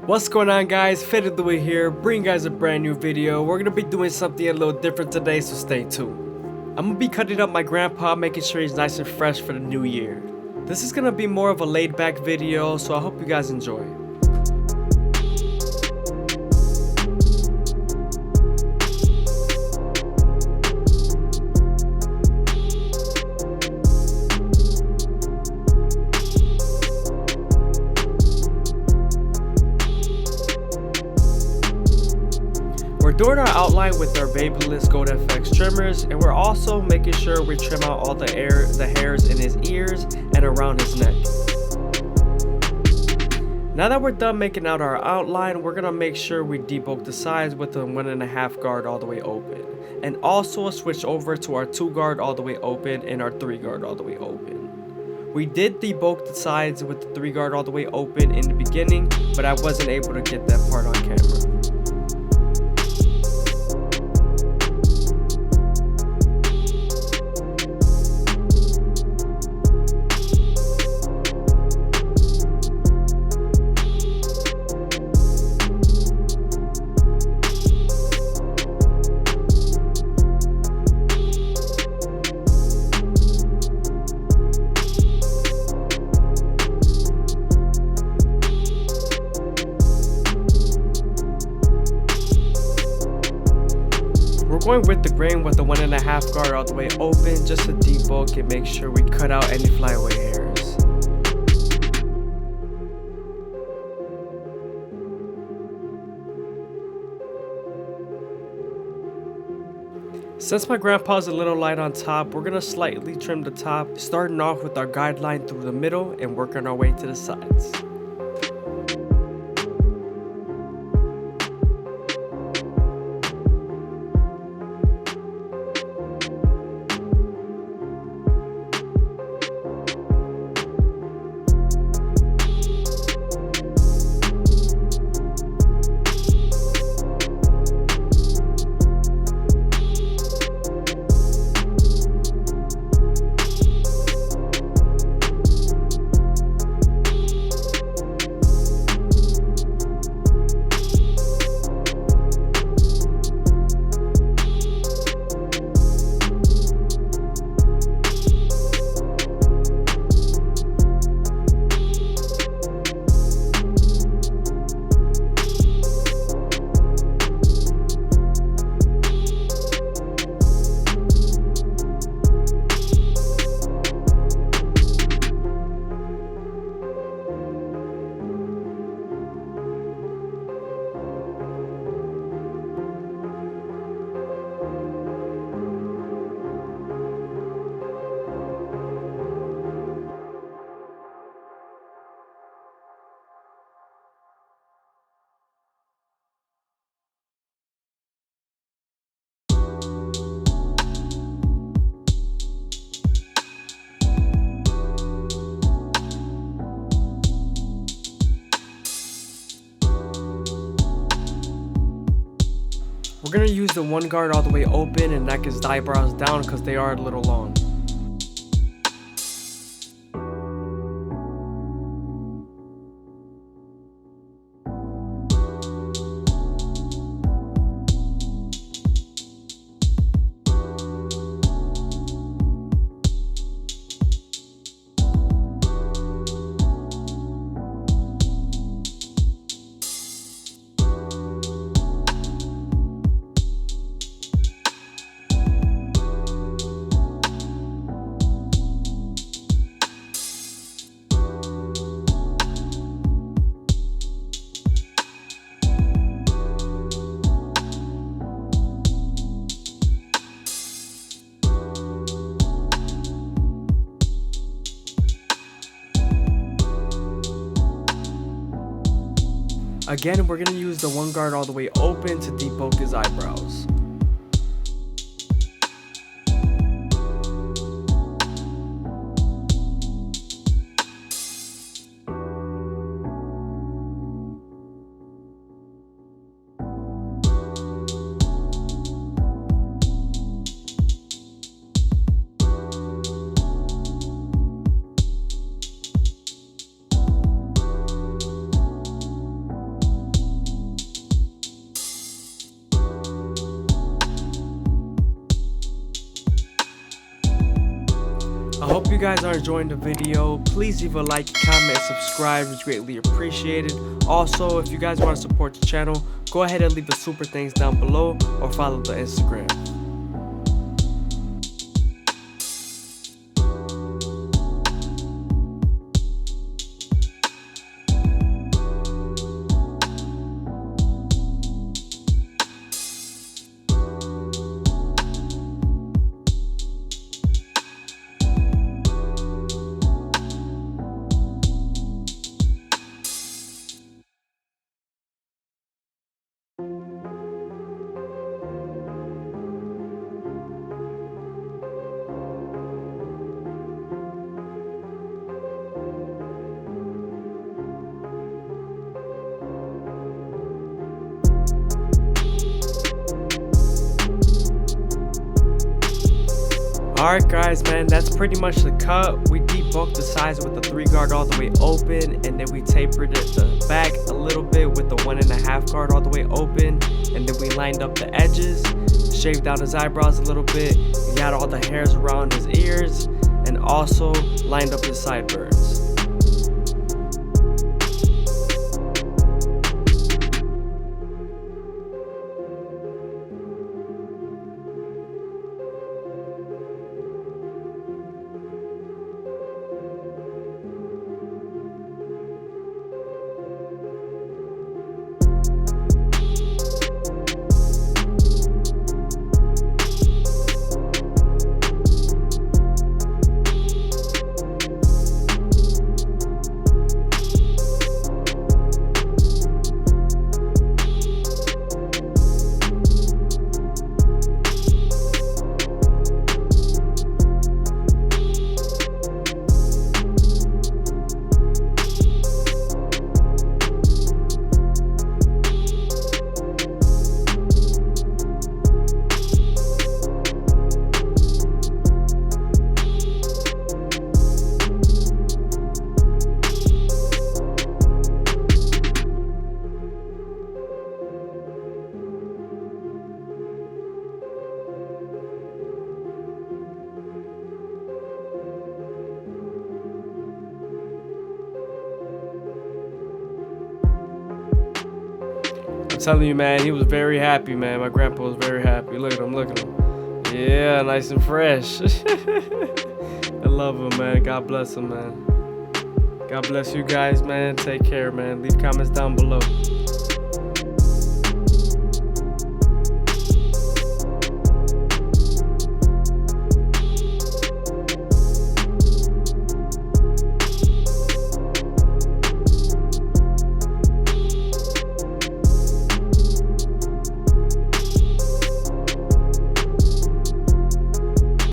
What's going on, guys? FadeitLuie here, bringing you guys a brand new video. We're gonna be doing something a little different today, so stay tuned. I'm gonna be cutting up my grandpa, making sure he's nice and fresh for the new year. This is gonna be more of a laid back video, so I hope you guys enjoy. We're doing our outline with our FadeitLuie Gold FX trimmers, and we're also making sure we trim out all the hairs in his ears and around his neck. Now that we're done making out our outline, we're gonna make sure we debulk the sides with the 1.5 guard all the way open, and also switch over to our 2 guard all the way open and our 3 guard all the way open. We did debulk the sides with the 3 guard all the way open in the beginning, but I wasn't able to get that part on camera. We're going with the grain with the 1.5 guard all the way open just to debulk and make sure we cut out any flyaway hairs. Since my grandpa's a little light on top, we're gonna slightly trim the top, starting off with our guideline through the middle and working our way to the sides. We're gonna use the 1 guard all the way open and knock his eyebrows down because they are a little long. Again, we're gonna use the 1 guard all the way open to debulk his eyebrows. Hope you guys are enjoying the video. Please leave a like, comment, and subscribe. It's greatly appreciated. Also, if you guys want to support the channel, go ahead and leave the super things down below or follow the Instagram. Alright guys, man, that's pretty much the cut. We debulked the sides with the 3 guard all the way open, and then we tapered it the back a little bit with the 1.5 guard all the way open, and then we lined up the edges, shaved down his eyebrows a little bit, we got all the hairs around his ears, and also lined up his sideburns. I'm telling you, man, he was very happy, man. My grandpa was very happy. Look at him, look at him. Yeah, nice and fresh. I love him, man. God bless him, man. God bless you guys, man. Take care, man. Leave comments down below.